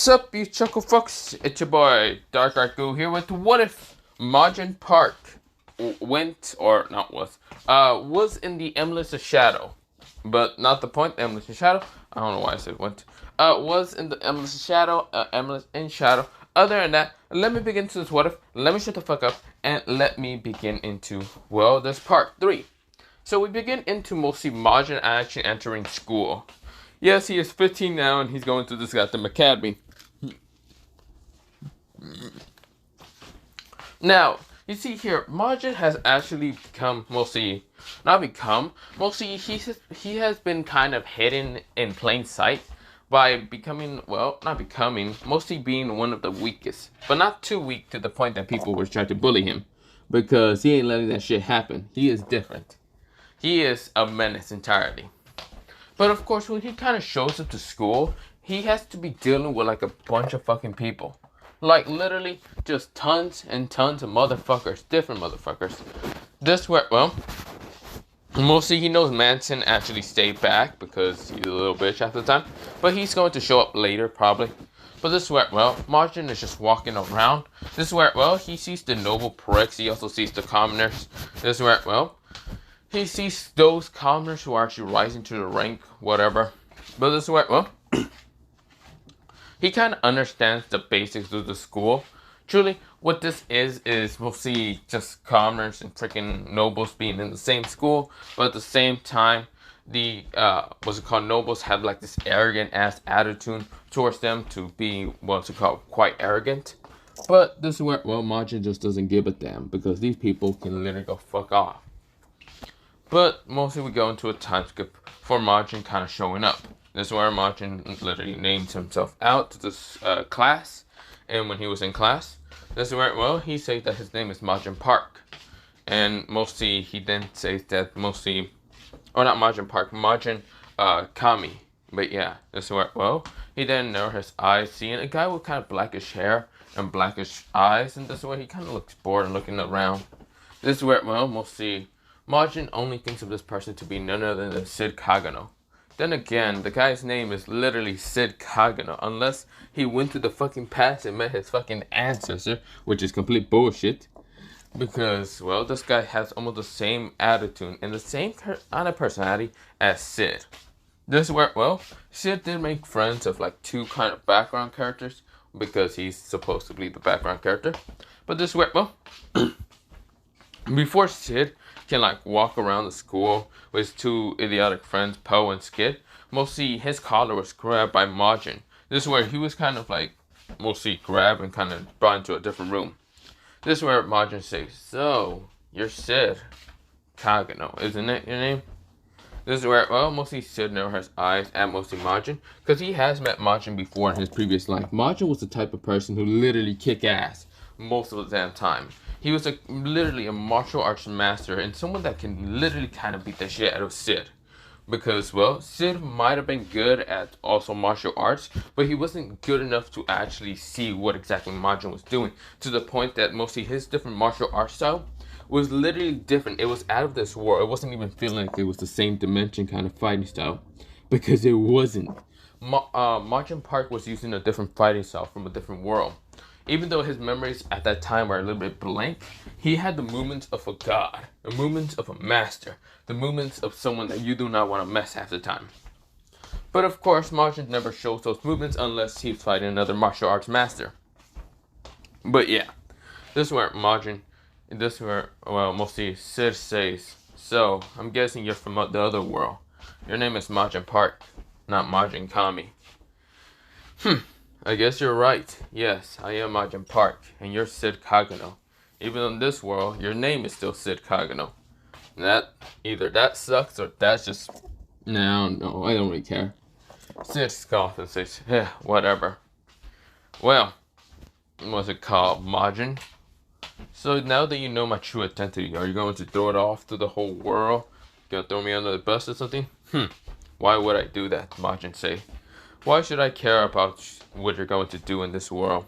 Sup, you chuckle fucks? It's your boy Dark Art Goo here with what if Mujin Park was in the Eminence of Shadow, but not the point. Eminence of Shadow. I don't know why I said went. Was in the Eminence of Shadow. Eminence in Shadow. Other than that, let me begin to this what if. Let me shut the fuck up and let me begin into this part 3. So we begin into mostly Mujin actually entering school. Yes, he is 15 now, and he's going to this goddamn academy. Now, you see here, Mujin has actually become mostly he has been kind of hidden in plain sight by becoming, mostly being one of the weakest. But not too weak to the point that people were trying to bully him. Because he ain't letting that shit happen. He is different. He is a menace entirely. But of course, when he kind of shows up to school, he has to be dealing with like a bunch of fucking people. Like literally just tons and tons of motherfuckers, different motherfuckers. Mostly he knows Manson actually stayed back because he's a little bitch at the time. But he's going to show up later probably. But this is where, Mujin is just walking around. This is where, he sees the noble pricks. He also sees the commoners. This is where, he sees those commoners who are actually rising to the rank, whatever. But this is where, he kind of understands the basics of the school. Truly, what this is mostly just commoners and freaking nobles being in the same school. But at the same time, the, nobles have like this arrogant ass attitude towards them to be, quite arrogant. But this is where, Mujin just doesn't give a damn because these people can literally go fuck off. But mostly we go into a time skip for Mujin kind of showing up. This is where Mujin literally names himself out to this class. And when he was in class, this is where, he says that his name is Mujin Park. And mostly he then says that not Mujin Park, Mujin Kami. But yeah, this is where, he then narrows his eyes, seeing a guy with kind of blackish hair and blackish eyes. And this is where he kind of looks bored and looking around. This is where, mostly Mujin only thinks of this person to be none other than Sid Kagano. Then again, the guy's name is literally Sid Kagano, unless he went to the fucking past and met his fucking ancestor, which is complete bullshit. Because, this guy has almost the same attitude and the same kind of personality as Sid. This is where, Sid did make friends of like 2 kind of background characters, because he's supposed to be the background character. But this is where, before Sid can like walk around the school with his 2 idiotic friends, Poe and Skid, mostly his collar was grabbed by Mujin. This is where he was kind of like mostly grabbed and kind of brought into a different room. This is where Mujin says, "So, you're Sid Kagano, isn't it your name?" This is where, mostly Sid never has eyes at mostly Mujin, because he has met Mujin before in his previous life. Mujin was the type of person who literally kick ass most of the damn time. He was literally a martial arts master and someone that can literally kind of beat the shit out of Sid. Because, Sid might have been good at also martial arts, but he wasn't good enough to actually see what exactly Mujin was doing. To the point that mostly his different martial arts style was literally different. It was out of this world. It wasn't even feeling like it was the same dimension kind of fighting style. Because it wasn't. Mujin Park was using a different fighting style from a different world. Even though his memories at that time were a little bit blank, he had the movements of a god, the movements of a master, the movements of someone that you do not want to mess half the time. But of course, Mujin never shows those movements unless he's fighting another martial arts master. But yeah, this is where mostly Sid says, "So, I'm guessing you're from the other world. Your name is Mujin Park, not Mujin Kami." I guess you're right. Yes, I am Mujin Park, and you're Sid Kagano. Even in this world, your name is still Sid Kagano. Either that sucks or that's just... No, I don't really care. Sid scoffs and says, whatever. Well, what's it called, Mujin? So now that you know my true identity, are you going to throw it off to the whole world? You gonna throw me under the bus or something? Why would I do that, Mujin say. Why should I care about what you're going to do in this world?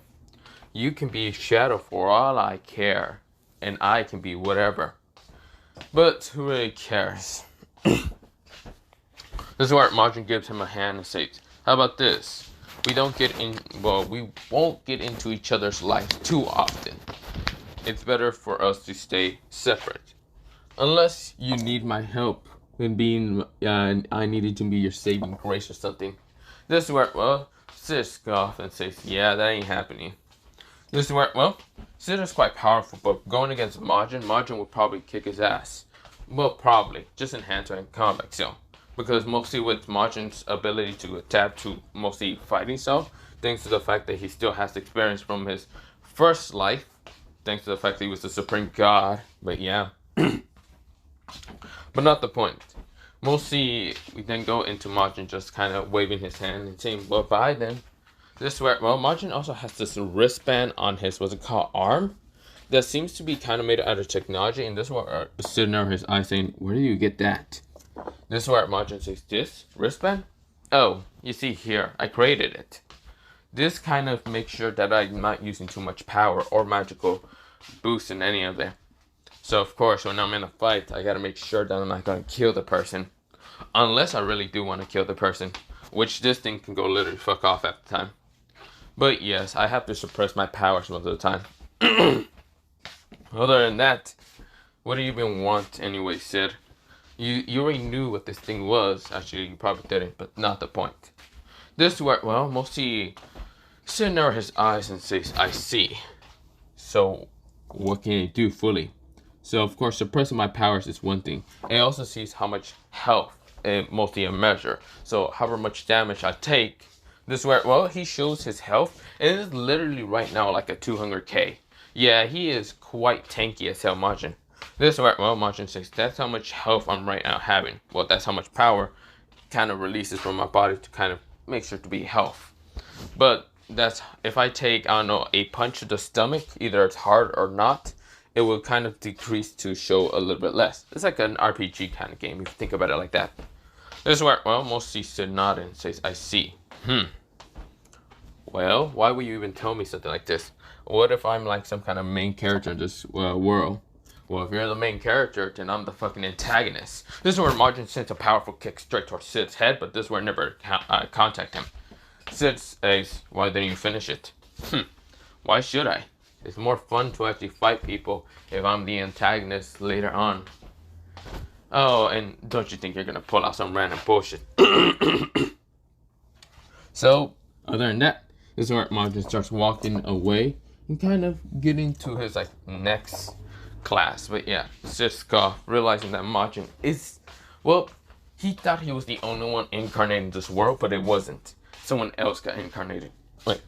You can be a shadow for all I care, and I can be whatever. But who really cares? This is where Mujin gives him a hand and says, "How about this? we don't get in. Well, we won't get into each other's lives too often. It's better for us to stay separate, unless you need my help in being. I needed to be your saving grace or something. This is where Sid scoffs and says, "Yeah, that ain't happening." This is where Sid is quite powerful, but going against Majin would probably kick his ass. Well, probably just in hand-to-hand combat, so. Because mostly with Majin's ability to adapt to mostly fighting style, thanks to the fact that he still has experience from his first life, thanks to the fact that he was the supreme god. But yeah, but not the point. Mostly we then go into Majin just kind of waving his hand and saying well bye then. This is where Majin also has this wristband on his arm that seems to be kind of made out of technology, and this is where sitting over his eye saying, "Where do you get that?" This is where Mujin says, "This wristband? Oh, you see here, I created it. This kind of makes sure that I'm not using too much power or magical boost in any of them. So of course, when I'm in a fight, I gotta make sure that I'm not gonna kill the person. Unless I really do want to kill the person, which this thing can go literally fuck off at the time. But yes, I have to suppress my powers most of the time. Other than that, what do you even want anyway, Sid? You already knew what this thing was. Actually, you probably didn't, but not the point. This is where, mostly Sid narrows his eyes and says, I see. So, what can I do fully? So, of course, suppressing my powers is one thing. It also sees how much health, mostly a measure. So, however much damage I take, this is where, he shows his health. And it is literally right now like a 200k. Yeah, he is quite tanky as hell, Majin. This is where, Majin says, that's how much health I'm right now having. Well, that's how much power kind of releases from my body to kind of make sure to be health. But that's, if I take, I don't know, a punch to the stomach, either it's hard or not, it will kind of decrease to show a little bit less. It's like an RPG kind of game, if you think about it like that. This is where, mostly Sid nods and says, I see. Well, why would you even tell me something like this? What if I'm like some kind of main character in this world? Well, if you're the main character, then I'm the fucking antagonist. This is where Majin sends a powerful kick straight towards Sid's head, but this is where I never contact him. Sid says, why didn't you finish it? Why should I? It's more fun to actually fight people if I'm the antagonist later on. Oh, and don't you think you're gonna pull out some random bullshit? So, other than that, this is where Majin starts walking away and kind of getting to his like next class. But yeah, Sid scoffed, realizing that Majin is, he thought he was the only one incarnated in this world, but it wasn't. Someone else got incarnated. Wait.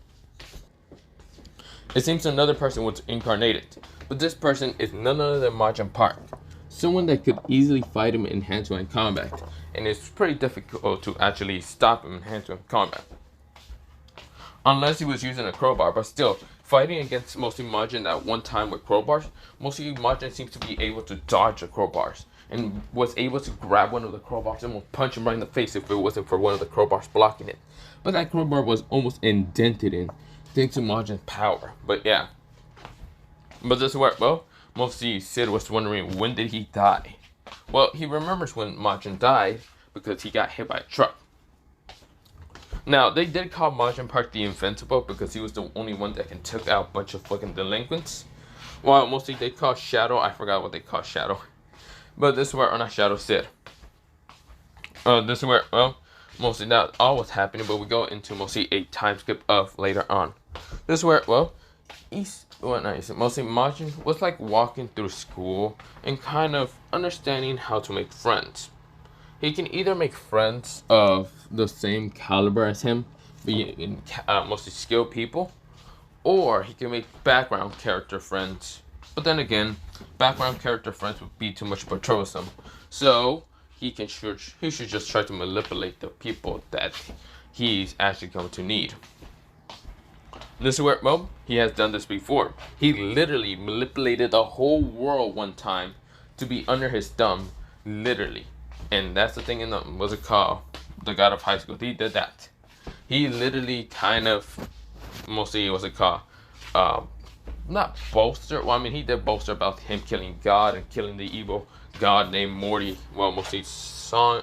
It seems another person was incarnated, but this person is none other than Majin Park. Someone that could easily fight him in hand-to-hand combat, and it's pretty difficult to actually stop him in hand-to-hand combat. Unless he was using a crowbar, but still, fighting against mostly Majin at one time with crowbars, mostly Majin seems to be able to dodge the crowbars, and was able to grab one of the crowbars and will punch him right in the face if it wasn't for one of the crowbars blocking it. But that crowbar was almost indented in, thanks to Majin's power. But yeah. But this is where, mostly Sid was wondering, when did he die? Well, he remembers when Majin died, because he got hit by a truck. Now, they did call Majin Park the Invincible because he was the only one that can take out a bunch of fucking delinquents. While mostly they call Shadow, I forgot what they call Shadow. But this is where, not Shadow, Sid. This is where, mostly not all was happening, but we go into mostly a time skip of later on. This is where, mostly Majin was like walking through school and kind of understanding how to make friends. He can either make friends of the same caliber as him, being mostly skilled people, or he can make background character friends. But then again, background character friends would be too much of a troublesome. So he should just try to manipulate the people that he's actually going to need. This is where, he has done this before. He literally manipulated the whole world one time to be under his thumb, literally. And that's the thing in the, the God of High School. He did that. He literally kind of, mostly, not bolster. Well, I mean, he did bolster about him killing God and killing the evil god named Morty. Well, mostly Sun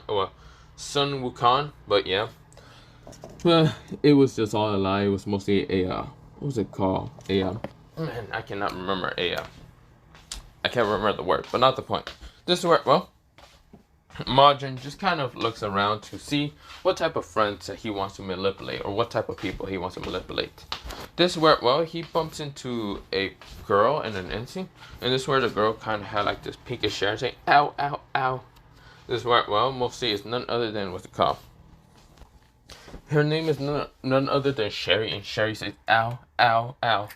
Wukong. But yeah. Well, it was just all a lie. It was mostly a, what was it called? Man, I cannot remember I can't remember the word, but not the point. This is where, well, Mujin just kind of looks around to see what type of friends that he wants to manipulate or what type of people he wants to manipulate. This is where, well, he bumps into a girl and an NC, and this is where the girl kind of had like this pinkish hair and saying, ow, ow, ow. This is where, well, mostly it's none other than what's it called? Her name is none other than Sherry, and Sherry says, ow, ow, ow.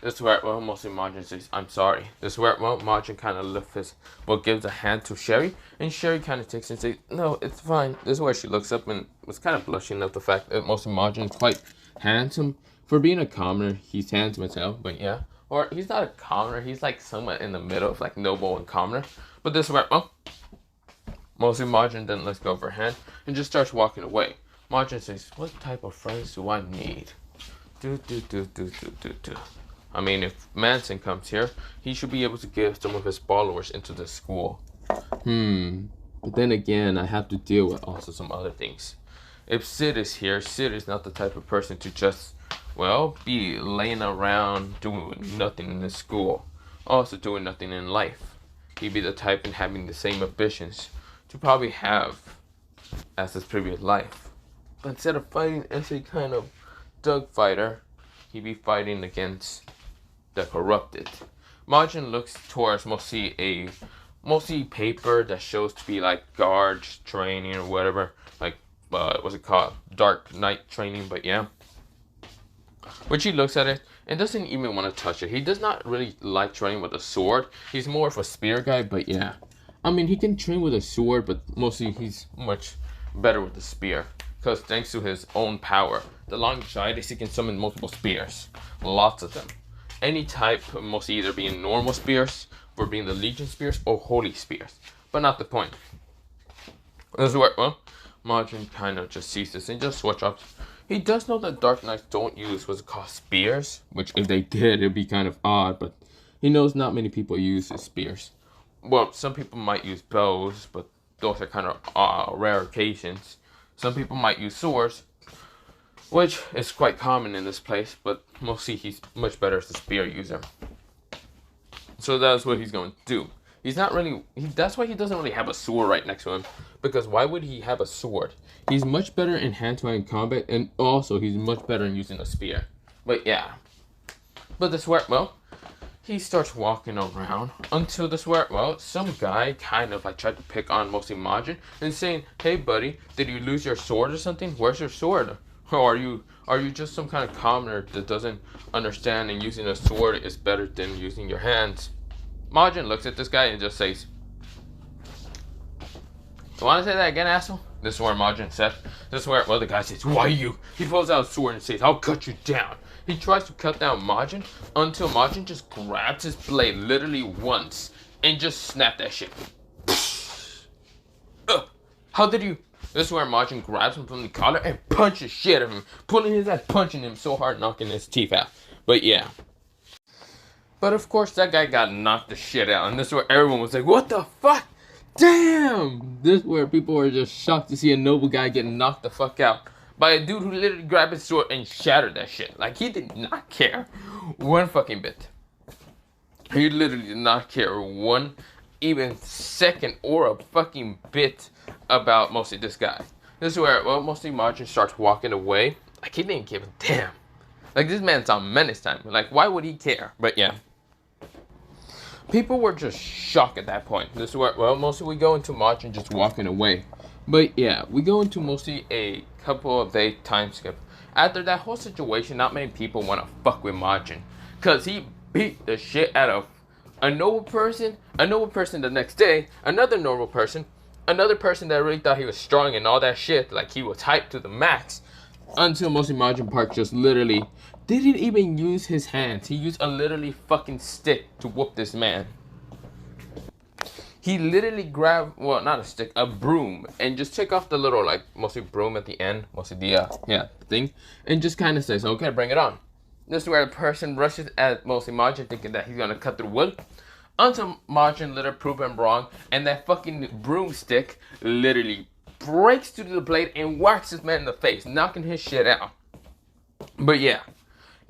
This is where, well, mostly Mujin says, I'm sorry. This is where, well, Mujin kind of lifts his, well, gives a hand to Sherry, and Sherry kind of takes it and says, no, it's fine. This is where she looks up and was kind of blushing at the fact that mostly Mujin is quite handsome. For being a commoner, he's handsome as hell, but yeah. Or he's not a commoner, he's like somewhat in the middle of like noble and commoner. But this is where, well, mostly Mujin then lets go of her hand and just starts walking away. Mujin says, what type of friends do I need? Do. I mean, if Manson comes here, he should be able to give some of his followers into the school. But then again, I have to deal with also some other things. If Sid is here, Sid is not the type of person to just, well, be laying around doing nothing in the school. Also doing nothing in life. He'd be the type in having the same ambitions to probably have as his previous life. But instead of fighting as a kind of thug fighter, he'd be fighting against the corrupted. Mujin looks towards mostly paper that shows to be like guards training or whatever, like what's it called, Dark Knight training. But yeah, which he looks at it and doesn't even want to touch it. He does not really like training with a sword. He's more of a spear guy. But yeah, I mean, he can train with a sword, but mostly he's much better with the spear, because thanks to his own power, the longitis, he can summon multiple spears, lots of them. Any type, mostly either being normal spears, or being the Legion spears, or holy spears. But not the point. This is where, well, Mujin kind of just sees this and just switch up. He does know that Dark Knights don't use what's called spears, which if they did, it'd be kind of odd, but he knows not many people use his spears. Well, some people might use bows, but those are kind of rare occasions. Some people might use swords, which is quite common in this place, but mostly he's much better as a spear user. So that's what he's going to do. He's not really, that's why he doesn't really have a sword right next to him, because why would he have a sword? He's much better in hand-to-hand combat, and also he's much better in using a spear. But yeah. But this where, well, he starts walking around until this where, well, some guy kind of like tried to pick on mostly Mujin and saying, hey buddy, did you lose your sword or something? Where's your sword? Or are you just some kind of commoner that doesn't understand and using a sword is better than using your hands? Mujin looks at this guy and just says, you want to say that again, asshole? This is where Mujin said. This is where, well, the guy says, why you? He pulls out a sword and says, I'll cut you down. He tries to cut down Mujin until Mujin just grabs his blade literally once and just snapped that shit. How did you? This is where Mujin grabs him from the collar and punches shit at him, pulling his ass, punching him so hard, knocking his teeth out. But yeah. But of course, that guy got knocked the shit out, and this is where everyone was like, what the fuck? Damn! This is where people were just shocked to see a noble guy get knocked the fuck out by a dude who literally grabbed his sword and shattered that shit. Like, he did not care one fucking bit. He literally did not care one even second or a fucking bit about mostly this guy. This is where, well, mostly Mujin starts walking away. Like, he didn't give a damn. Like, this man's on menace time. Like, why would he care? But yeah. People were just shocked at that point. This is where, well, mostly we go into Mujin just walking away. But yeah, we go into mostly a couple of day time skip. After that whole situation, not many people want to fuck with Mujin, because he beat the shit out of a noble person the next day, another normal person, another person that really thought he was strong and all that shit, like he was hyped to the max, until mostly Mujin Park just literally didn't even use his hands. He used a literally fucking stick to whoop this man. He literally grabbed, well, not a stick, a broom, and just took off the little, like, mostly broom at the end, mostly the, thing, and just kind of says, okay, bring it on. This is where the person rushes at mostly Mujin, thinking that he's gonna cut through wood, until Mujin literally proved him wrong, and that fucking broomstick literally breaks through the blade and whacks this man in the face, knocking his shit out. But yeah.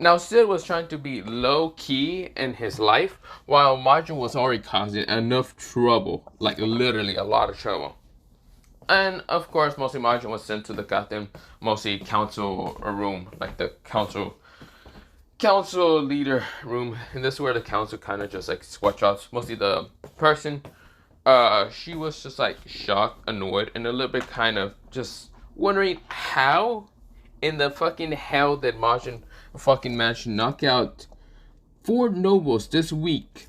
Now, Sid was trying to be low-key in his life, while Margin was already causing enough trouble. Like, literally a lot of trouble. And, of course, mostly Margin was sent to the goddamn, mostly council room. Like, the council leader room. And this is where the council kind of just, like, swatch outs. Mostly the person, she was just, like, shocked, annoyed, and a little bit kind of just wondering how in the fucking hell did Margin fucking managed to knock out 4 nobles this week.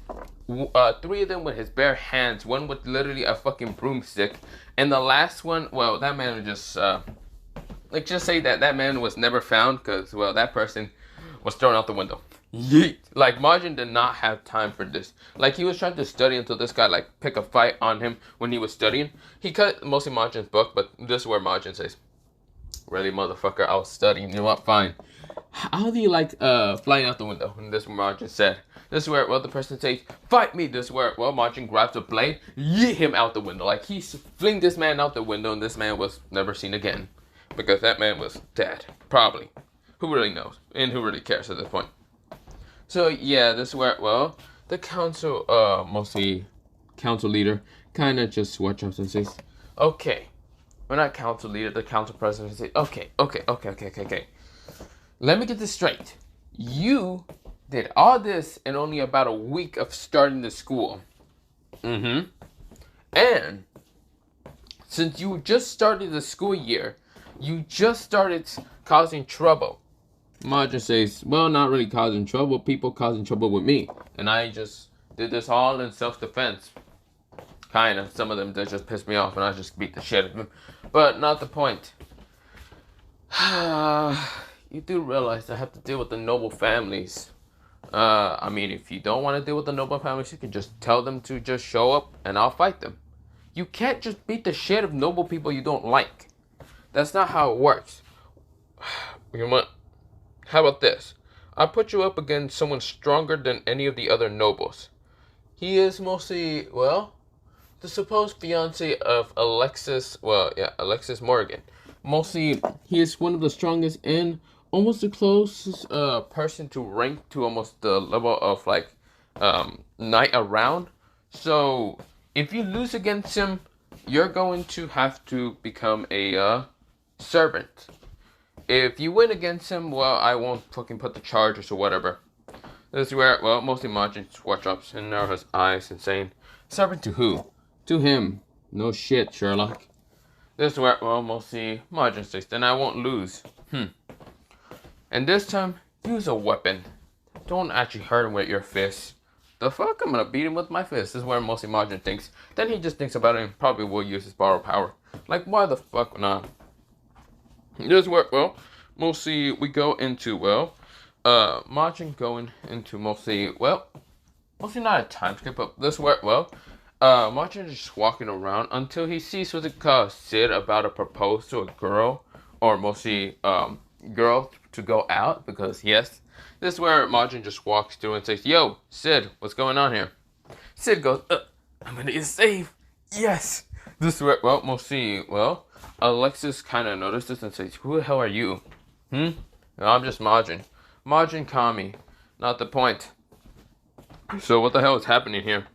3 of them with his bare hands, 1 with literally a fucking broomstick, and the last one, well, that man was just, like, just say that man was never found, because, well, that person was thrown out the window. Yeet. Like, Margin did not have time for this. Like, he was trying to study until this guy, like, pick a fight on him when he was studying. He cut mostly Margin's book, but this is where Margin says, really, motherfucker, I was studying. You know what? Fine. How do you like flying out the window? And this is where Margin said. This is where, well, the person says, fight me. This is where, well, Margin grabs a blade, yeet him out the window. Like, he flinged this man out the window, and this man was never seen again. Because that man was dead. Probably. Who really knows? And who really cares at this point? So, yeah, this is where, well, the council, mostly council leader, kind of just watch up and says, okay. We're not council leader, the council president says, okay. Let me get this straight. You did all this in only about a week of starting the school. And since you just started the school year, you just started causing trouble. Margin says, well, not really causing trouble. People causing trouble with me. And I just did this all in self-defense. Kind of. Some of them, they just pissed me off and I just beat the shit out of them. But not the point. You do realize I have to deal with the noble families. I mean, if you don't want to deal with the noble families, you can just tell them to just show up and I'll fight them. You can't just beat the shit of noble people you don't like. That's not how it works. You know what? How about this? I'll put you up against someone stronger than any of the other nobles. He is mostly, well, the supposed fiance of Alexis, Alexis Morgan. Mostly, he is one of the strongest and almost the closest person to rank to almost the level of, like, knight around. So, if you lose against him, you're going to have to become a servant. If you win against him, well, I won't fucking put the charges or whatever. This is where, well, mostly Margin watch ups and narrow his eyes and saying, servant to who? To him. No shit, Sherlock. This is where, well, mostly Margin says, then I won't lose. And this time, use a weapon. Don't actually hurt him with your fist. The fuck? I'm gonna beat him with my fist. This is where mostly Margin thinks. Then he just thinks about it and probably will use his borrowed power. Like, why the fuck not? This is where, well, mostly we go into, well, Margin going into mostly, well, mostly not a time skip, but this is where, well, Margin is just walking around until he sees what's it called, Sid about to propose to a girl, or mostly, girl to go out, because yes, this is where Margin just walks through and says, yo, Sid, what's going on here? Sid goes, I'm gonna get saved, yes. This is where, well, mostly, well, Alexis kind of notices and says, who the hell are you? No, I'm just Margin. Margin Kami, not the point. So what the hell is happening here?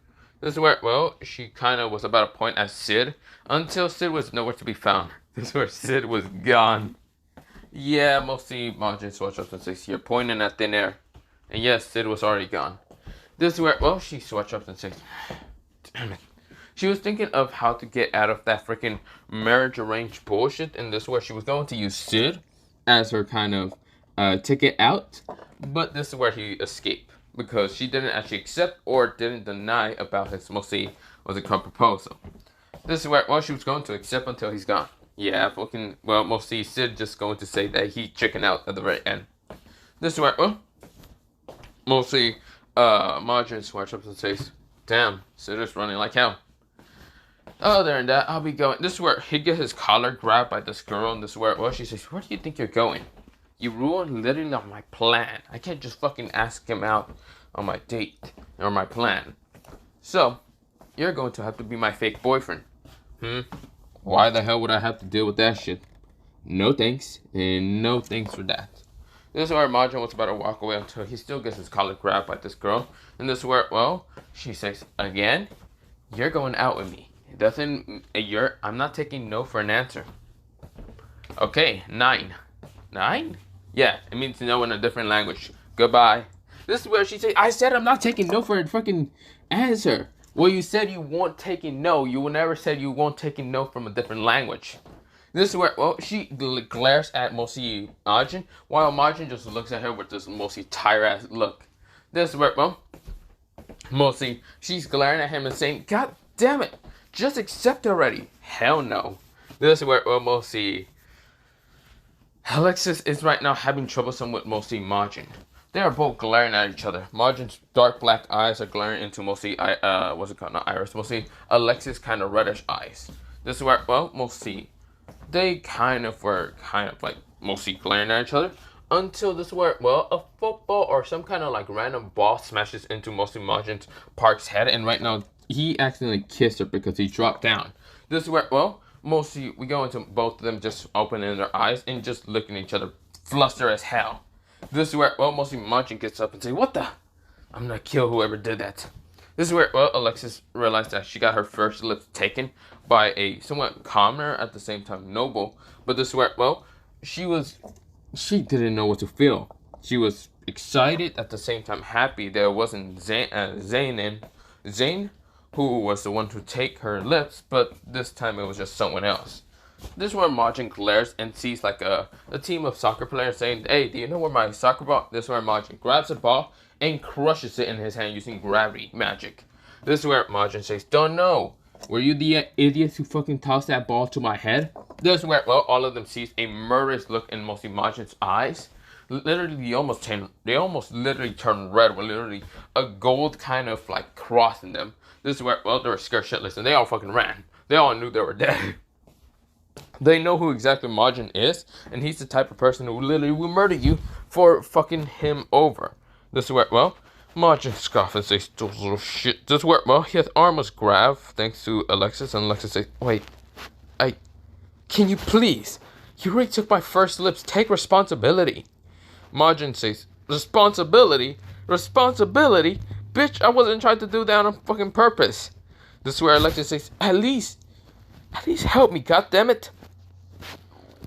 This is where, well, she kind of was about to point at Sid until Sid was nowhere to be found. This is where Sid was gone. Yeah, mostly Margin swatch up and says, you're pointing at thin air. And yes, Sid was already gone. This is where, well, she swatch up and says, damn it. She was thinking of how to get out of that freaking marriage arranged bullshit. And this is where she was going to use Sid as her kind of ticket out. But this is where he escaped. Because she didn't actually accept or didn't deny about his mostly, what's it called, proposal. This is where, well, she was going to accept until he's gone. Yeah, fucking, well, mostly Sid just going to say that he chickened out at the very end. This is where, well, mostly Margin swatch up and says, damn, Sid is running like hell. Other than that, I'll be going. This is where he gets his collar grabbed by this girl, and this is where, well, she says, where do you think you're going? You ruined literally on my plan. I can't just fucking ask him out on my date or my plan. So, you're going to have to be my fake boyfriend. Why the hell would I have to deal with that shit? No thanks, and no thanks for that. This is where Majin was about to walk away until he still gets his collar grabbed by this girl. And this is where, well, she says, again, you're going out with me. It doesn't, I'm not taking no for an answer. Okay, 9. 9? Yeah, it means no in a different language. Goodbye. This is where she says, I said I'm not taking no for a fucking answer. Well, you said you won't taking no. You never said you won't taking no from a different language. This is where, well, she glares at mostly Majin, while Majin just looks at her with this mostly tired-ass look. This is where, well, mostly she's glaring at him and saying, God damn it, just accept already. Hell no. This is where, well, mostly Alexis is right now having troublesome with mostly Majin. They are both glaring at each other. Majin's dark black eyes are glaring into mostly, what's it called, not Iris, mostly Alexis' kind of reddish eyes. This is where, well, mostly they kind of were like mostly glaring at each other until this where, well, a football or some kind of like random ball smashes into mostly Majin Park's head, and right now he accidentally kissed her because he dropped down. This is where, well, mostly we go into both of them just opening their eyes and just looking at each other fluster as hell. This is where, well, mostly Majin gets up and say, what the? I'm gonna kill whoever did that. This is where, well, Alexis realized that she got her first lips taken by a somewhat calmer, at the same time noble. But this is where, well, she didn't know what to feel. She was excited, at the same time happy that it wasn't Zayn who was the one to take her lips, but this time it was just someone else. This is where Majin glares and sees like a team of soccer players saying, hey, do you know where my soccer ball? This is where Majin grabs a ball and crushes it in his hand using gravity magic. This is where Majin says, don't know. Were you the idiots who fucking tossed that ball to my head? This is where, well, all of them sees a murderous look in mostly Majin's eyes. Literally, they almost literally turn red with literally a gold kind of like cross in them. This is where, well, they were scared shitless and they all fucking ran. They all knew they were dead. They know who exactly Majin is, and he's the type of person who literally will murder you for fucking him over. This is where, well, Majin scoffs and says, those little shit. This is where, well, his arm was grabbed thanks to Alexis, and Alexis says, wait, can you please? You already took my first lips, take responsibility. Majin says, responsibility? Responsibility? Bitch, I wasn't trying to do that on fucking purpose. This is where Alexis says, at least help me, goddammit.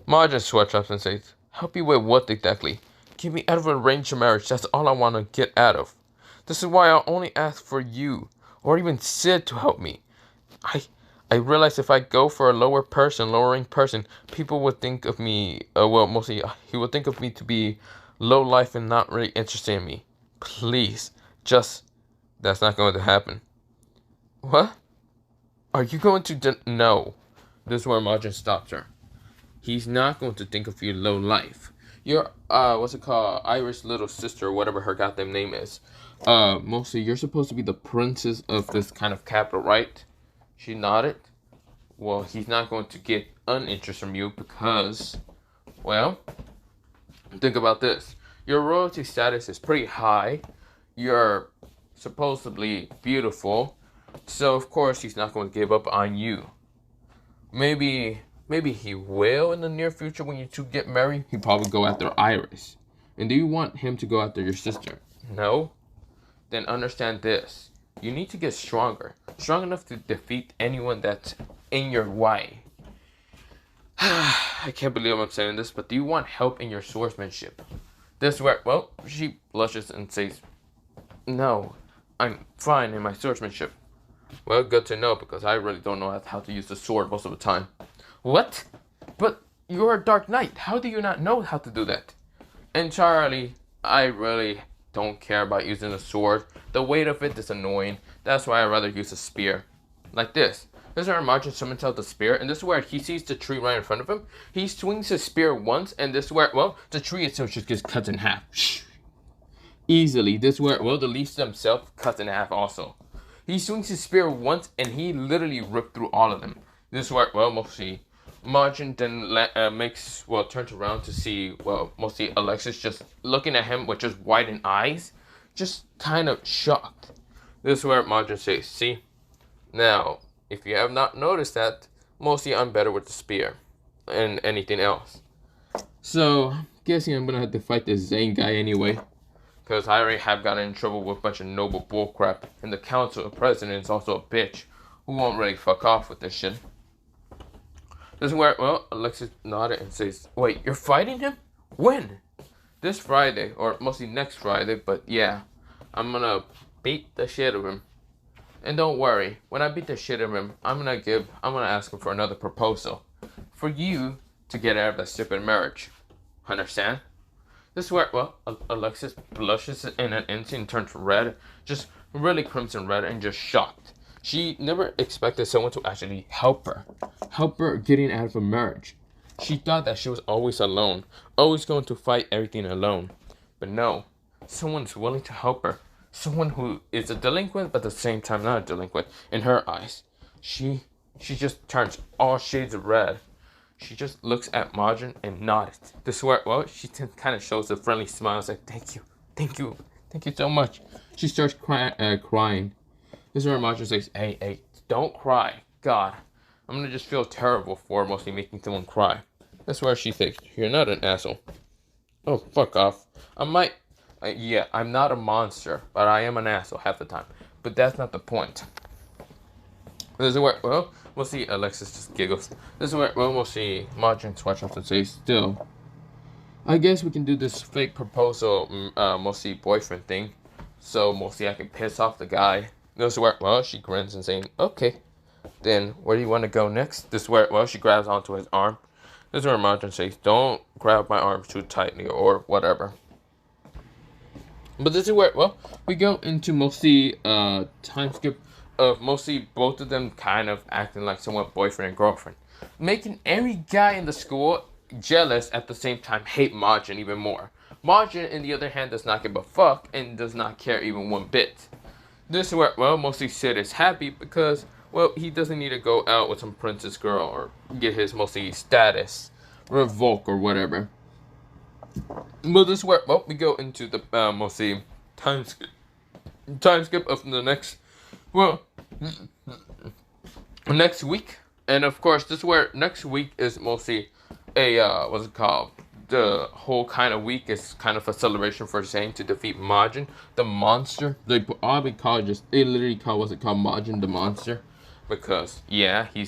Majin sweats up and says, help you with what exactly? Get me out of arranged marriage, that's all I want to get out of. This is why I only ask for you, or even Sid to help me. I realize if I go for a lowering person, people would think of me, mostly, he would think of me to be low life and not really interested in me. Please, that's not going to happen. What? Are you going to no. This is where Majin stops her. He's not going to think of you low life. You're, Iris' little sister, or whatever her goddamn name is. Mostly, you're supposed to be the princess of this kind of capital, right? She nodded. Well, he's not going to get uninterest from you because, well, think about this. Your royalty status is pretty high. You're supposedly beautiful. So, of course, he's not going to give up on you. Maybe he will in the near future when you two get married. He'll probably go after Iris. And do you want him to go after your sister? No? Then understand this. You need to get stronger. Strong enough to defeat anyone that's in your way. I can't believe I'm saying this, but do you want help in your swordsmanship? This is where, well, she blushes and says, no, I'm fine in my swordsmanship. Well, good to know, because I really don't know how to use the sword most of the time. What? But you're a Dark Knight. How do you not know how to do that? And Charlie, I really don't care about using a sword. The weight of it is annoying. That's why I'd rather use a spear. Like this. This is where Majin summons out the spear, and this is where he sees the tree right in front of him. He swings his spear once, and this is where, well, the tree itself just gets cut in half. Easily. This is where, well, the leaves themselves cut in half also. He swings his spear once, and he literally ripped through all of them. This is where, well, mostly Majin then turns around to see, well, mostly Alexis just looking at him with just widened eyes, just kind of shocked. This is where Majin says, see, now, if you have not noticed that, mostly I'm better with the spear and anything else. So, guessing I'm gonna have to fight this Zane guy anyway. Because I already have gotten in trouble with a bunch of noble bullcrap. And the council of president is also a bitch who won't really fuck off with this shit. This is where, well, Alexia nodded and says, wait, you're fighting him? When? This Friday, or mostly next Friday, but yeah. I'm gonna beat the shit out of him. And don't worry, when I beat the shit out of him, I'm gonna ask him for another proposal. For you to get out of that stupid marriage. Understand? This is where, well, Alexis blushes in an instant and turns red. Just really crimson red and just shocked. She never expected someone to actually help her. Help her getting out of a marriage. She thought that she was always alone. Always going to fight everything alone. But no. Someone's willing to help her. Someone who is a delinquent but at the same time not a delinquent in her eyes. She just turns all shades of red. She just looks at Mujin and nods. To swear, well, she kind of shows a friendly smile. It's like, thank you so much. She starts crying. This is where Mujin says, hey, don't cry. God, I'm gonna just feel terrible for mostly making someone cry. That's where she thinks, you're not an asshole. Oh, fuck off. I'm not a monster, but I am an asshole half the time. But that's not the point. This is where, well, we'll see. Alexis just giggles. This is where, well, we'll see Mujin switch off and say, still, I guess we can do this fake proposal, mostly boyfriend thing. So, mostly I can piss off the guy. This is where, well, she grins and saying, okay, then where do you want to go next? This is where, well, she grabs onto his arm. This is where Mujin says, don't grab my arm too tightly or whatever. But this is where, well, we go into mostly time skip of mostly both of them kind of acting like somewhat boyfriend and girlfriend. Making every guy in the school jealous at the same time hate Mujin even more. Mujin, on the other hand, does not give a fuck and does not care even one bit. This is where, well, mostly Sid is happy because, well, he doesn't need to go out with some princess girl or get his mostly status revoked or whatever. But this is where, well, we go into the mostly time skip of the next, well, next week. And of course, this is where next week is mostly a, what's it called? The whole kind of week is kind of a celebration for Zane to defeat Mujin, the monster. They literally call Mujin the monster. Because, yeah, he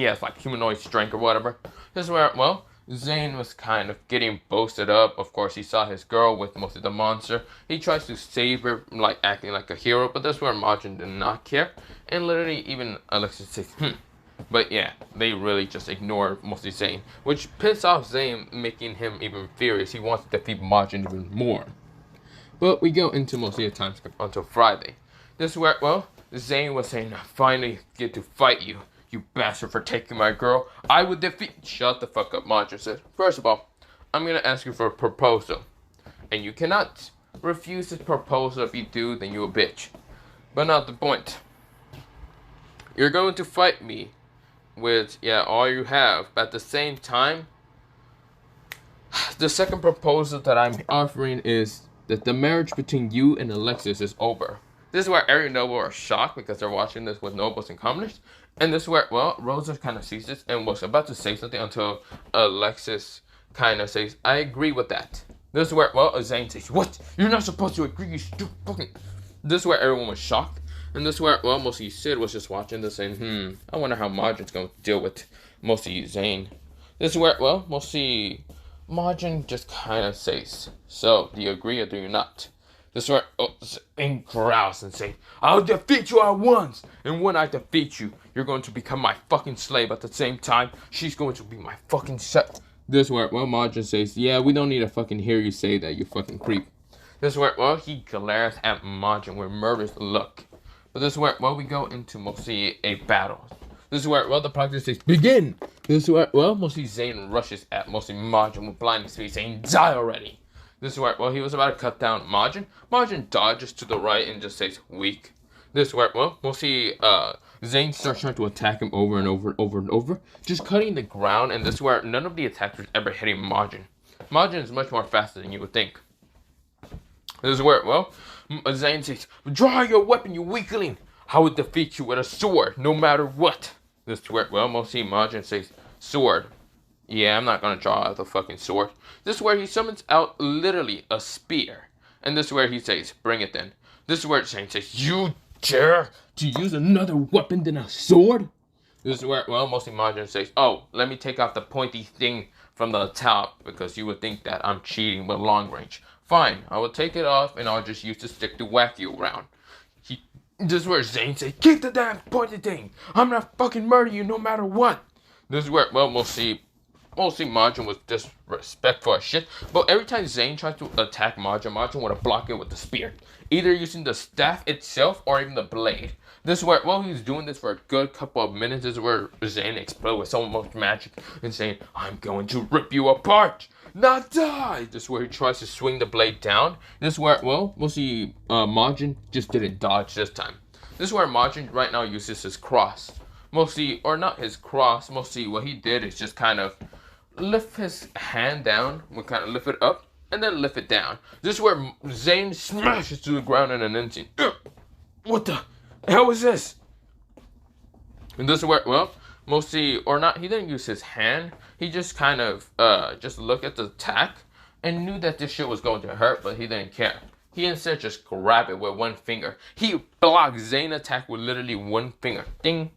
has like humanoid strength or whatever. This is where, well, Zane was kind of getting boasted up. Of course, he saw his girl with mostly the monster. He tries to save her, like acting like a hero. But that's where Mujin did not care. And literally even Alexia says, But yeah, they really just ignore mostly Zane. Which pisses off Zane, making him even furious. He wants to defeat Mujin even more. But we go into mostly a time skip until Friday. This is where, well, Zane was saying, I finally get to fight you. You bastard for taking my girl. I would defeat... Shut the fuck up, Mujin said. First of all, I'm going to ask you for a proposal. And you cannot refuse this proposal. If you do, then you're a bitch. But not the point. You're going to fight me with, all you have. But at the same time, the second proposal that I'm offering is that the marriage between you and Alexis is over. This is where every noble are shocked because they're watching this with nobles and commoners. And this is where, well, Rosa kind of sees this and was about to say something until Alexis kind of says, I agree with that. This is where, well, Zane says, what? You're not supposed to agree, you stupid fucking... This is where everyone was shocked. And this is where, well, mostly Sid was just watching this saying, I wonder how Mujin's going to deal with mostly Zane. This is where, well, mostly Mujin just kind of says, so, do you agree or do you not? This is where Zane growls and says, I'll defeat you at once. And when I defeat you, you're going to become my fucking slave. At the same time, she's going to be my fucking set. This is where, well, Mujin says, yeah, we don't need to fucking hear you say that, you fucking creep. This is where, well, he glares at Mujin with murderous look. But this is where, well, we go into mostly a battle. This is where, well, the practice says, begin. This is where, well, mostly Zane rushes at mostly Mujin with blinding speed saying, die already. This is where, well, he was about to cut down Mujin. Mujin dodges to the right and just says, weak. This is where, well, we'll see Zane starts trying to attack him over and over, just cutting the ground. And this is where none of the attacks was ever hitting Mujin. Mujin is much more faster than you would think. This is where, well, Zane says, draw your weapon, you weakling. I would defeat you with a sword, no matter what. This is where, well, mostly Majin says, sword. Yeah, I'm not gonna draw out the fucking sword. This is where he summons out literally a spear. And this is where he says, bring it then. This is where Zane says, you dare to use another weapon than a sword? This is where, well, mostly Majin says, oh, let me take off the pointy thing from the top because you would think that I'm cheating with long range. Fine, I will take it off and I'll just use the stick to whack you around. This is where Zane says, keep the damn pointy thing. I'm gonna fucking murder you no matter what. This is where, well, mostly Majin was disrespectful as shit. But every time Zane tried to attack Majin would block it with the spear. Either using the staff itself or even the blade. This is where, well, he was doing this for a good couple of minutes. This is where Zane exploded with so much magic and saying, I'm going to rip you apart. Not die! This is where he tries to swing the blade down. This is where, well, mostly Majin just didn't dodge this time. This is where Majin right now uses his cross. Mostly, or not his cross, mostly what he did is just kind of lift his hand down, we'll kind of lift it up, and then lift it down. This is where Zane smashes to the ground in an instant. What the hell is this? And this is where, well, mostly, or not, he didn't use his hand. He just kind of, just looked at the attack and knew that this shit was going to hurt, but he didn't care. He instead just grabbed it with one finger. He blocked Zane's attack with literally one finger. Ding.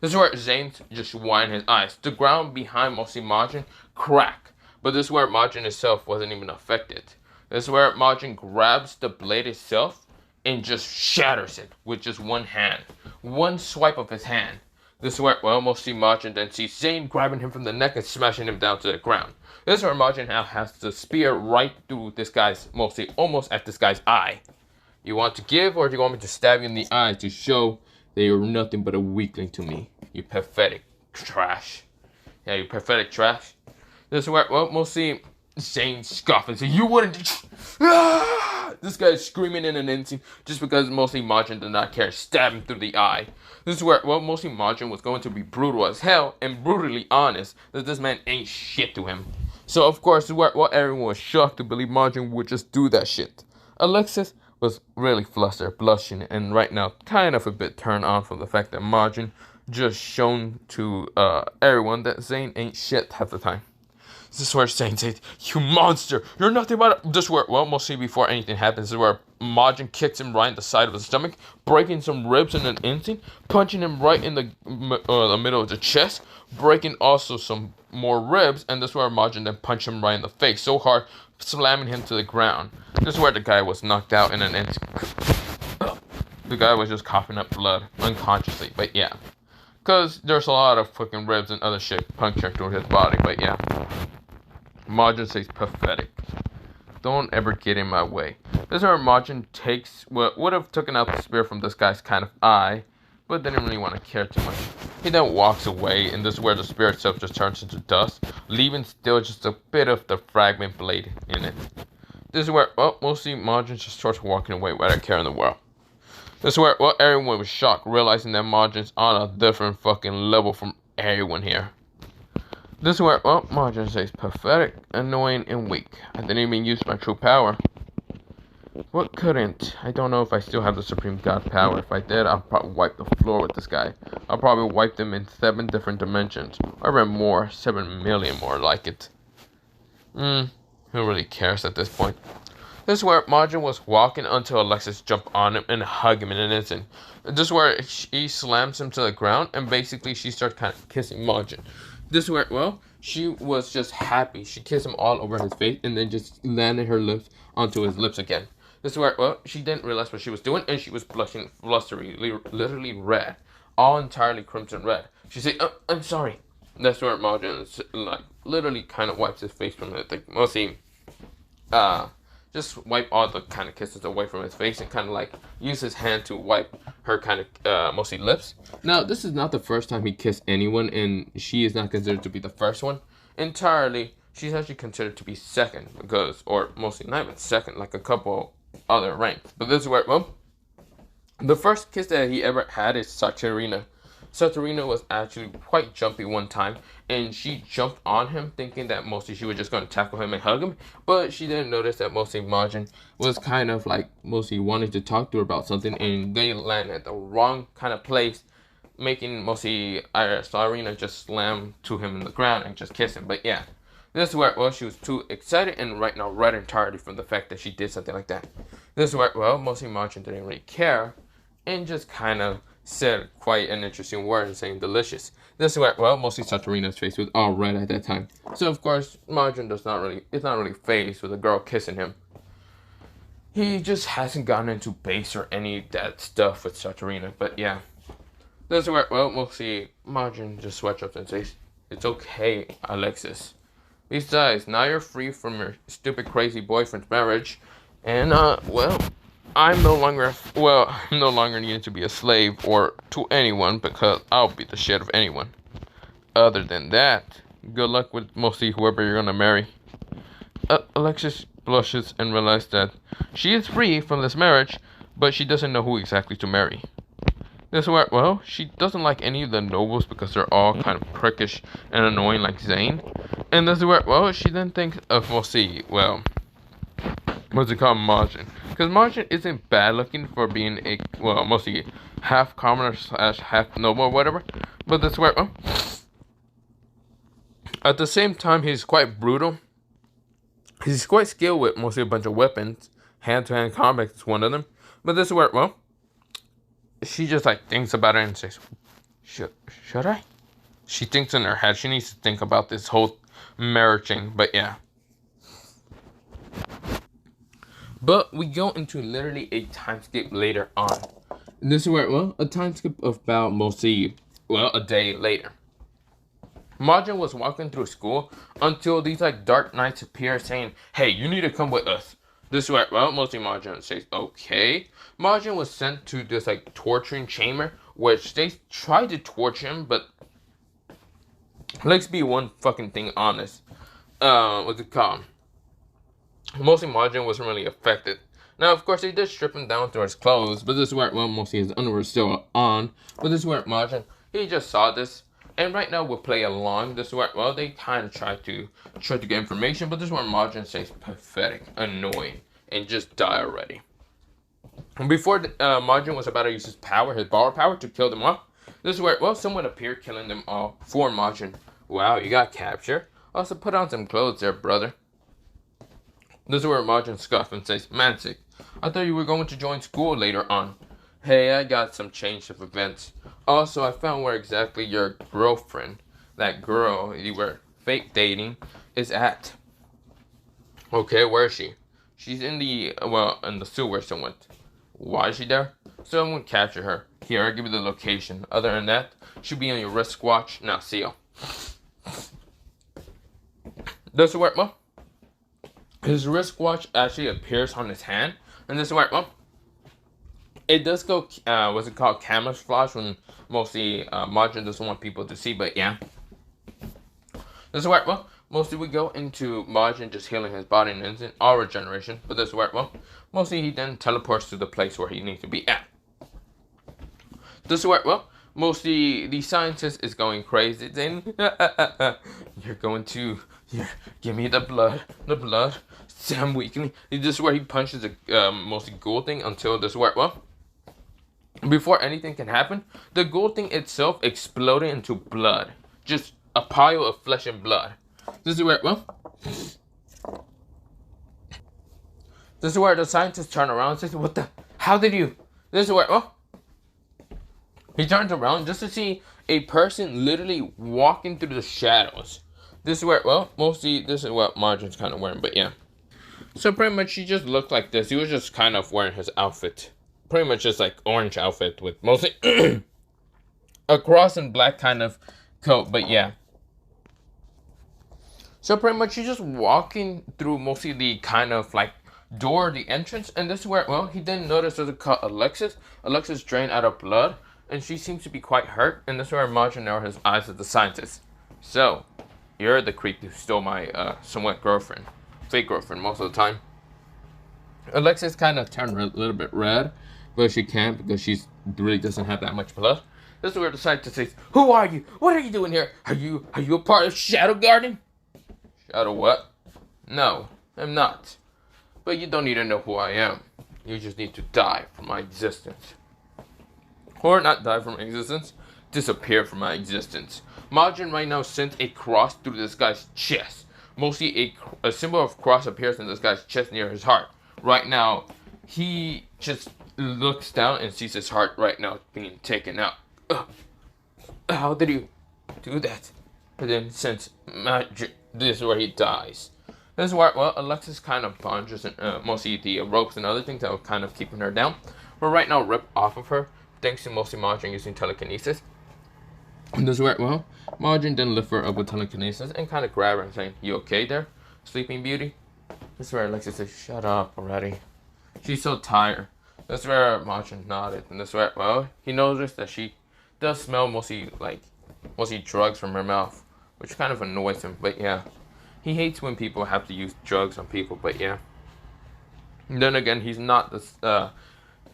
This is where Zane just widened his eyes. The ground behind mostly Majin cracked. But this is where Majin itself wasn't even affected. This is where Majin grabs the blade itself and just shatters it with just one hand. One swipe of his hand. This is where, well, mostly Majin then sees Zane grabbing him from the neck and smashing him down to the ground. This is where Majin now has the spear right through this guy's, mostly almost at this guy's eye. You want to give, or do you want me to stab you in the eye to show that you're nothing but a weakling to me? You pathetic trash. Yeah, you pathetic trash. This is where, well, mostly Zane scoffs and says, you wouldn't. Ah! This guy is screaming in an instant just because mostly Majin did not care. Stab him through the eye. This is where, well, mostly Majin was going to be brutal as hell and brutally honest that this man ain't shit to him. So, of course, where, well, everyone was shocked to believe Majin would just do that shit. Alexis was really flustered, blushing, and right now kind of a bit turned on from the fact that Majin just shown to everyone that Zane ain't shit half the time. This is where Zane said, you monster, you're nothing but a... This is where, well, mostly before anything happens, this is where Majin kicks him right in the side of his stomach, breaking some ribs in an instant, punching him right in the middle of the chest, breaking also some more ribs, and this is where Majin then punched him right in the face so hard, slamming him to the ground. This is where the guy was knocked out in an instant. The guy was just coughing up blood unconsciously, but yeah. Because there's a lot of fucking ribs and other shit punctured through his body, but yeah. Majin says pathetic. Don't ever get in my way. This is where Majin takes what would have taken out the spear from this guy's kind of eye, but didn't really want to care too much. He then walks away, and this is where the spear itself just turns into dust, leaving still just a bit of the fragment blade in it. This is where, well, mostly Majin just starts walking away without a care in the world. This is where, well, everyone was shocked, realizing that Majin's on a different fucking level from everyone here. This is where, well, Majin says pathetic, annoying, and weak. I didn't even use my true power. What couldn't? I don't know if I still have the Supreme God power. If I did, I'll probably wipe the floor with this guy. I'll probably wipe them in 7 different dimensions. Or even more, 7 million more like it. Who really cares at this point? This is where Majin was walking until Alexis jumped on him and hugged him in an instant. This is where he slams him to the ground and basically she starts kind of kissing Majin. This is where, well, she was just happy. She kissed him all over his face and then just landed her lips onto his lips again. This is where, well, she didn't realize what she was doing and she was blushing flustery, literally red. All entirely crimson red. She said, I'm sorry. That's where Majin is, like, literally kind of wipes his face from it. Like, mostly, just wipe all the kind of kisses away from his face and kind of like use his hand to wipe her kind of mostly lips. Now, this is not the first time he kissed anyone, and she is not considered to be the first one. Entirely, she's actually considered to be second because, or mostly not even second, like a couple other ranks. But this is where, well, the first kiss that he ever had is Saturina. Saturina was actually quite jumpy one time, and she jumped on him thinking that mostly she was just going to tackle him and hug him, but she didn't notice that mostly Majin was kind of like mostly wanting to talk to her about something, and they landed at the wrong kind of place making mostly Irina just slam to him in the ground and just kiss him. But yeah, this is where, well, she was too excited and right now red entirely from the fact that she did something like that. This is where, well, mostly Margin didn't really care and just kind of said quite an interesting word and saying delicious. This is where, well, mostly Saturina's face was all red at that time. So of course, Margin is not really phased with a girl kissing him. He just hasn't gotten into base or any of that stuff with Saturina. But yeah, this is where, well, mostly Margin just sweats up and says, "It's okay, Alexis. Besides, now you're free from your stupid, crazy boyfriend's marriage, and well, I'm no longer needing to be a slave or to anyone because I'll beat the shit of anyone. Other than that, good luck with mostly whoever you're gonna marry." Alexis blushes and realizes that she is free from this marriage, but she doesn't know who exactly to marry. This is where, well, she doesn't like any of the nobles because they're all kind of prickish and annoying like Zane. And this is where, well, she then thinks of mostly, well, what's it called, Margin. Because Margin isn't bad looking for being a, well, mostly half commoner / half noble or whatever. But this is where, well, at the same time, he's quite brutal. He's quite skilled with mostly a bunch of weapons. Hand-to-hand combat is one of them. But this is where, well, she just like thinks about it and says, should I? She thinks in her head she needs to think about this whole marriage thing. But yeah. But we go into literally a time skip later on. And this is where, well, a time skip of about mostly, well, a day later. Margin was walking through school until these like dark knights appear saying, "Hey, you need to come with us." This is where, well, mostly Margin says, okay. Margin was sent to this like torturing chamber, which they tried to torture him, but let's be one fucking thing honest. What's it called? Mostly Margin wasn't really affected. Now, of course, they did strip him down to his clothes, but this is where, well, mostly his underwear is still on. But this is where Margin, he just saw this. And right now we'll play along. This is where, well, they kind of try to get information, but this is where Margin says pathetic, annoying, and just die already. And before Margin was about to use his borrowed power to kill them all, this is where, well, someone appeared killing them all for Margin. Wow, you got captured. Also put on some clothes there, brother. This is where Margin scoffs and says, "Mansick, I thought you were going to join school later on." "Hey, I got some change of events. Also, I found where exactly your girlfriend, that girl you were fake dating, is at." "Okay, where is she?" "She's in the, well, in the sewer somewhere." "Why is she there?" "Someone captured her. Here, I'll give you the location. Other than that, she'll be on your wristwatch. Now, see you." This is where, well, his wristwatch actually appears on his hand. And this is where, well, it does go, what's it called, camouflage when mostly Margin doesn't want people to see, but yeah. This is where, well, mostly we go into Margin just healing his body and instant all regeneration. But this is where, well, mostly he then teleports to the place where he needs to be at. This is where, well, mostly the scientist is going crazy. Then, give me the blood. Sam Weakling. This is where he punches the mostly ghoul thing until this is where, well, before anything can happen, the ghoul thing itself exploded into blood. Just a pile of flesh and blood. This is where, well, this is where the scientists turn around and says, "What the? How did you?" This is where, well, he turns around just to see a person literally walking through the shadows. This is where, well, mostly this is what Margin's kind of wearing, but yeah. So pretty much he just looked like this. He was just kind of wearing his outfit. Pretty much just like orange outfit with mostly a cross and black kind of coat, but yeah. So pretty much he's just walking through mostly the kind of like door, the entrance, and this is where, well, he then noticed there's a called Alexis. Alexis drained out of blood, and she seems to be quite hurt, and this is where Margin narrowed his eyes at the scientist. "So, you're the creep who stole my somewhat girlfriend. Fake girlfriend most of the time." Alexis kind of turned a little bit red, but she can't because she really doesn't have that much blood. This is where the scientist says, "Who are you? What are you doing here? Are you a part of Shadow Garden?" "Shadow what?" "No, I'm not. But you don't need to know who I am. You just need to die from my existence." Or not die from existence. disappear from my existence. Mujin right now sends a cross through this guy's chest. Mostly a symbol of cross appears in this guy's chest near his heart. Right now, he just looks down and sees his heart right now being taken out. How did you do that? And then since magic, this is where he dies. This is where, well, Alexis kind of bunches mostly the ropes and other things that were kind of keeping her down. But right now, rip off of her, thanks to mostly Mujin using telekinesis. And this is where, well, Mujin then lift her up with telekinesis and kind of grab her and saying, "You okay there, Sleeping Beauty?" This is where Alexis says, "Shut up already. She's so tired." This is where Mujin nodded. And this is where, well, he noticed that she does smell mostly drugs from her mouth, which kind of annoys him. But yeah, he hates when people have to use drugs on people. But yeah, and then again, he's not the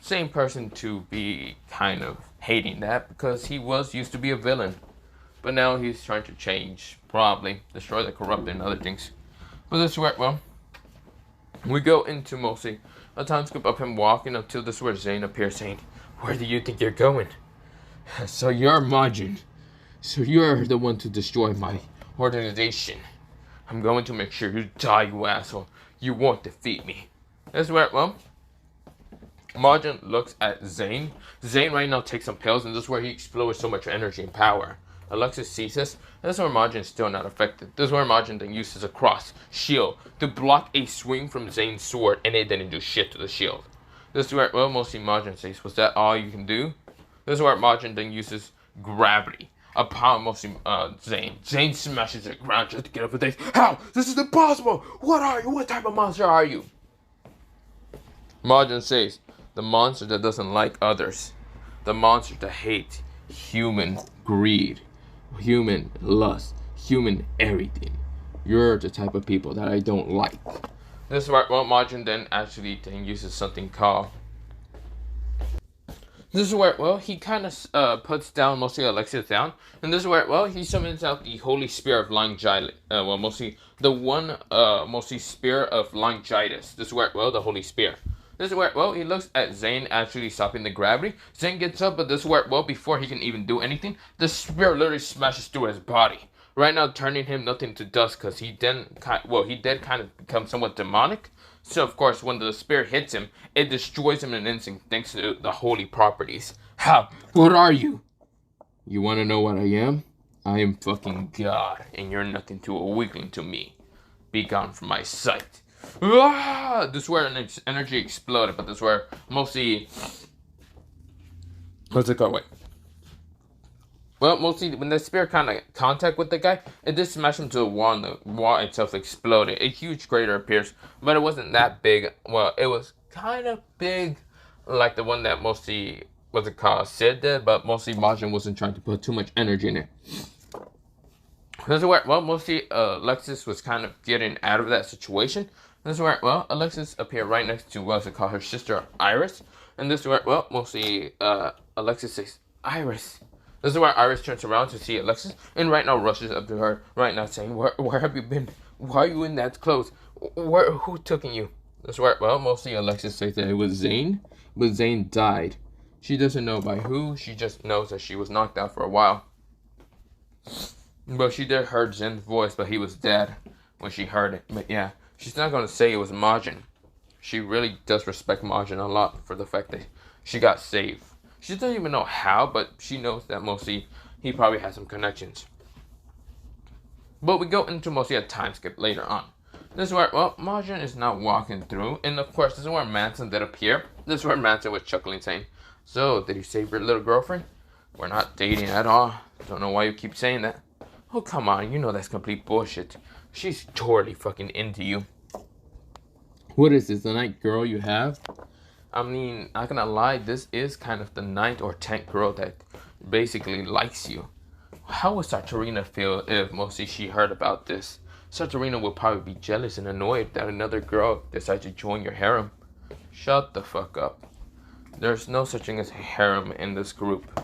same person to be kind of hating that, because he was used to be a villain, but now he's trying to change, probably destroy the corrupt and other things. But this is where, well, we go into mostly a time skip of him walking until this is where Zane appears saying, "Where do you think you're going?" "So you're Mujin. So you're the one to destroy my organization. I'm going to make sure you die, you asshole. You won't defeat me." This is where, well, Mujin looks at Zane. Zane right now takes some pills, and this is where he explodes so much energy and power. Alexis sees this, and this is where Mujin is still not affected. This is where Mujin then uses a cross shield to block a swing from Zane's sword, and it didn't do shit to the shield. This is where, well, mostly Mujin says, "Was that all you can do?" This is where Mujin then uses gravity upon mostly Zane. Zane smashes the ground just to get up and thinks, "How? This is impossible! What are you? What type of monster are you?" Mujin says, "The monster that doesn't like others. The monster that hates human greed, human lust, human everything. You're the type of people that I don't like." This is where, well, Mujin then actually uses something called... This is where, well, he kind of puts down mostly Alexia down. And this is where, well, he summons out the Holy Spear of Longitis. Well, mostly the one, mostly Spear of Longitis. This is where, well, the Holy Spear. This is where, well, he looks at Zane actually stopping the gravity. Zane gets up, but this is where, well, before he can even do anything, the spear literally smashes through his body. Right now, turning him nothing to dust, because he did kind of become somewhat demonic. So, of course, when the spear hits him, it destroys him in an instant thanks to the holy properties. How? What are you? You want to know what I am? I am fucking God, and you're nothing to a weakling to me. Be gone from my sight. Ah! This is where an energy exploded, but this is where mostly... What's it called? Wait. Well, mostly when the spear kind of contact with the guy, it did smash him to the wall, and the wall itself exploded. A huge crater appears, but it wasn't that big. Well, it was kind of big, like the one that mostly, what's it called, Sid did, but mostly Mujin wasn't trying to put too much energy in it. This is where, well, mostly Alexis was kind of getting out of that situation. This is where, well, Alexis appeared right next to, what's it called, her sister Iris. And this is where, well, mostly Alexis says, "Iris." This is where Iris turns around to see Alexis, and right now rushes up to her, right now saying, where have you been? Why are you in that clothes? Who took you?" This is where, well, mostly Alexis says that it was Zane, but Zane died. She doesn't know by who, she just knows that she was knocked out for a while. But she did hear Zane's voice, but he was dead when she heard it. But yeah, she's not going to say it was Mujin. She really does respect Mujin a lot for the fact that she got saved. She doesn't even know how, but she knows that mostly he probably has some connections. But we go into mostly a time skip later on. This is where, well, Mujin is now walking through, and of course, this is where Manson did appear. This is where Manson was chuckling, saying, "So, did you save your little girlfriend? We're not dating at all. Don't know why you keep saying that." "Oh, come on, you know that's complete bullshit. She's totally fucking into you." "What is this, the night girl you have?" I mean, not gonna lie, this is kind of the 9th or 10th girl that basically likes you. How would Sartorina feel if mostly she heard about this? Sartorina would probably be jealous and annoyed that another girl decides to join your harem. Shut the fuck up. There's no such thing as a harem in this group.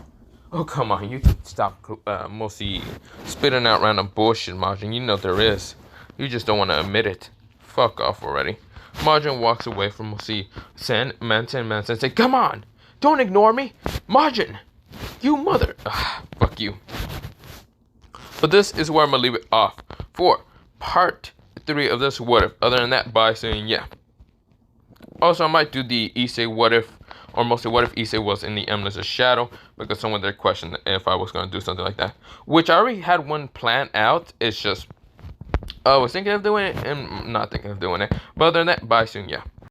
Oh, come on, you can stop mostly spitting out random bullshit, Mujin. You know there is. You just don't want to admit it. Fuck off already. Mujin walks away from mostly Manson. Manson say, "Come on, don't ignore me, Mujin." You mother. Fuck you. But this is where I'm gonna leave it off for part 3 of this what if. Other than that, bye soon, yeah. Also, I might do the Issei what if, or mostly what if Issei was in the Eminence's shadow, because someone there questioned if I was going to do something like that. Which I already had one plan out, it's just, I was thinking of doing it, and not thinking of doing it. But other than that, bye soon, yeah.